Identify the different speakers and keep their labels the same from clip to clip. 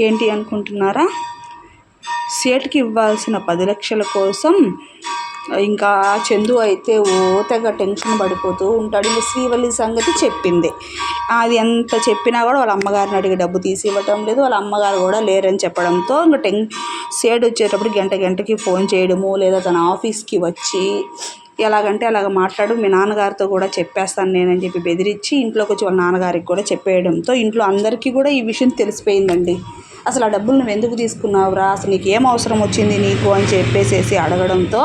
Speaker 1: ఏంటి అనుకుంటున్నారా? సేటుకి ఇవ్వాల్సిన 10 లక్షల కోసం ఇంకా చందు అయితే తెగ టెన్షన్ పడిపోతూ ఉంటాడు. ఇంకా శ్రీవల్లి సంగతి చెప్పింది. అది ఎంత చెప్పినా కూడా వాళ్ళ అమ్మగారిని అడిగి డబ్బు తీసి ఇవ్వటం లేదు. వాళ్ళ అమ్మగారు కూడా లేరని చెప్పడంతో ఇంకా సేటు వచ్చేటప్పుడు గంటకి ఫోన్ చేయడము, లేదా తన ఆఫీస్కి వచ్చి ఎలాగంటే అలాగ మాట్లాడు, మీ నాన్నగారితో కూడా చెప్పేస్తాను నేనని చెప్పి బెదిరించి ఇంట్లోకి వచ్చి వాళ్ళ నాన్నగారికి కూడా చెప్పేయడంతో ఇంట్లో అందరికీ కూడా ఈ విషయం తెలిసిపోయిందండి. అసలు ఆ డబ్బులు నువ్వు ఎందుకు తీసుకున్నావురా, అసలు నీకు ఏం అవసరం వచ్చింది నీకు అని చెప్పేసేసి అడగడంతో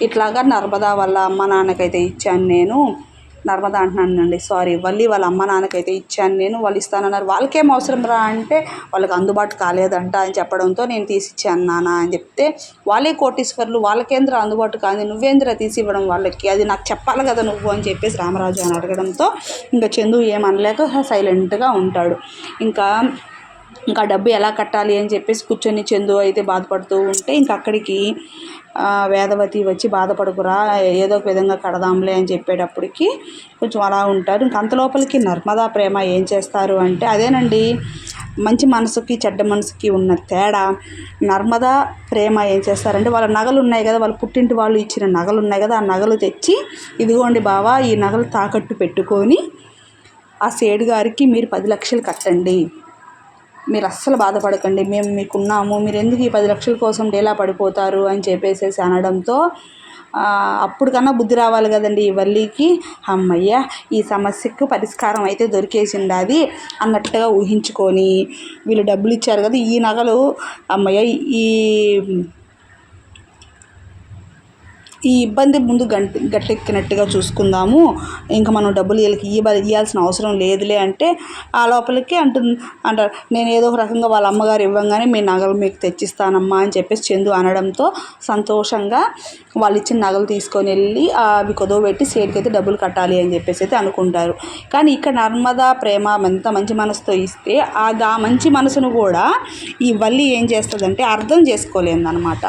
Speaker 1: ఇట్లాగా నర్మదా వాళ్ళ అమ్మ నాన్నకైతే ఇచ్చాను నేను, నర్మదా అంటున్నానండి సారీ, వాళ్ళ అమ్మ నాన్నకైతే ఇచ్చాను నేను, వాళ్ళు ఇస్తానన్నారు. వాళ్ళకేం అవసరం రా అంటే వాళ్ళకి అందుబాటు కాలేదంట అని చెప్పడంతో నేను తీసిచ్చాను నాన్న అని చెప్తే, వాళ్ళే కోటీశ్వర్లు, వాళ్ళకేంద్ర అందుబాటు కాదు, నువ్వేంద్ర తీసి ఇవ్వడం వాళ్ళకి, అది నాకు చెప్పాలి కదా నువ్వు అని చెప్పేసి రామరాజు అని అడగడంతో ఇంకా చందు ఏమనలేక సైలెంట్గా ఉంటాడు. ఇంకా డబ్బు ఎలా కట్టాలి అని చెప్పేసి కూర్చొని చందు అయితే బాధపడుతూ ఉంటే ఇంకా అక్కడికి వేదవతి వచ్చి బాధపడుకురా, ఏదో ఒక విధంగా కడదాంలే అని చెప్పేటప్పటికి కొంచెం అలా ఉంటారు. ఇంక అంతలోపలికి నర్మదా ప్రేమ ఏం చేస్తారు అంటే అదేనండి, మంచి మనసుకి చెడ్డ మనసుకి ఉన్న తేడా. నర్మదా ప్రేమ ఏం చేస్తారంటే వాళ్ళ నగలు ఉన్నాయి కదా, వాళ్ళ పుట్టింటి వాళ్ళు ఇచ్చిన నగలు ఉన్నాయి కదా, ఆ నగలు తెచ్చి ఇదిగోండి బావా ఈ నగలు తాకట్టు పెట్టుకొని ఆ సేటు గారికి మీరు 10 లక్షలు కట్టండి, మీరు అస్సలు బాధపడకండి, మేము మీకున్నాము, మీరు ఎందుకు ఈ 10 లక్షల కోసం డేలా పడిపోతారు అని చెప్పేసేసి అనడంతో అప్పటికన్నా బుద్ధి రావాలి కదండి ఈ వల్లికి. అమ్మయ్య ఈ సమస్యకు పరిష్కారం అయితే దొరికేసింది అది అన్నట్టుగా ఊహించుకొని వీళ్ళు డబ్బులు ఇచ్చారు కదా, ఈ నగలు అమ్మయ్య ఈ ఇబ్బంది ముందు గట్టెక్కినట్టుగా చూసుకుందాము, ఇంకా మనం డబ్బులు వీళ్ళకి ఇవ్వాల్సిన అవసరం లేదులే అంటే ఆ లోపలికి అంటారు నేను ఏదో ఒక రకంగా వాళ్ళ అమ్మగారు ఇవ్వంగానే మీ నగలు మీకు తెచ్చిస్తానమ్మా అని చెప్పేసి చందు అనడంతో సంతోషంగా వాళ్ళు ఇచ్చిన నగలు తీసుకొని వెళ్ళి అవి కుదవబెట్టి సేటుకి అయితే డబ్బులు కట్టాలి అని చెప్పేసి అయితే అనుకుంటారు. కానీ ఇక్కడ నర్మదా ప్రేమ ఎంత మంచి మనసుతో ఇస్తే ఆ మంచి మనసును కూడా ఈ వల్లి ఏం చేస్తుందంటే అర్థం చేసుకోలేదన్నమాట.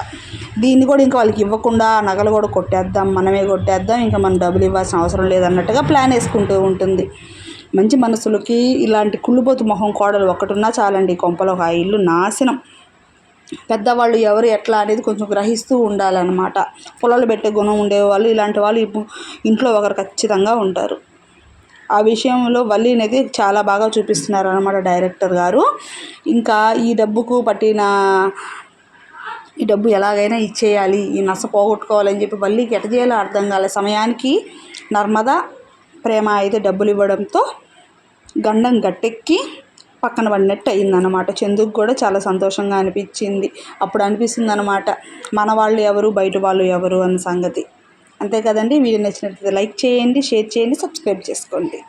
Speaker 1: దీన్ని కూడా ఇంకా వాళ్ళకి ఇవ్వకుండా నగలు కూడా కొట్టేద్దాం, మనమే కొట్టేద్దాం, ఇంకా మనం డబ్బులు ఇవ్వాల్సిన అవసరం లేదన్నట్టుగా ప్లాన్ వేసుకుంటూ ఉంటుంది. మంచి మనసులకి ఇలాంటి కుళ్ళుబోతు మొహం కోడలు ఒకటున్నా చాలండి, కొంపలో ఒక ఇల్లు నాశనం. పెద్దవాళ్ళు ఎవరు ఎట్లా అనేది కొంచెం గ్రహిస్తూ ఉండాలన్నమాట. పొలాలు పెట్టే గుణం ఉండేవాళ్ళు ఇలాంటి వాళ్ళు ఇంట్లో ఒకరు ఖచ్చితంగా ఉంటారు. ఆ విషయంలో వల్లి అనేది చాలా బాగా చూపిస్తున్నారు అన్నమాట డైరెక్టర్ గారు. ఇంకా ఈ డబ్బు ఎలాగైనా ఇచ్చేయాలి, ఈ నస పోగొట్టుకోవాలని చెప్పి వల్లికి ఎట చేయాలో అర్థం కాలే సమయానికి నర్మదా ప్రేమ అయితే డబ్బులు ఇవ్వడంతో గండం గట్టెక్కి పక్కన పడినట్టు అయిందన్నమాట. చందుకు కూడా చాలా సంతోషంగా అనిపించింది. అప్పుడు అనిపిస్తుంది అన్నమాట మన వాళ్ళు ఎవరు బయట వాళ్ళు ఎవరు అన్న సంగతి. అంతే కదండి. వీడియో నచ్చినట్లయితే లైక్ చేయండి, షేర్ చేయండి, సబ్స్క్రైబ్ చేసుకోండి.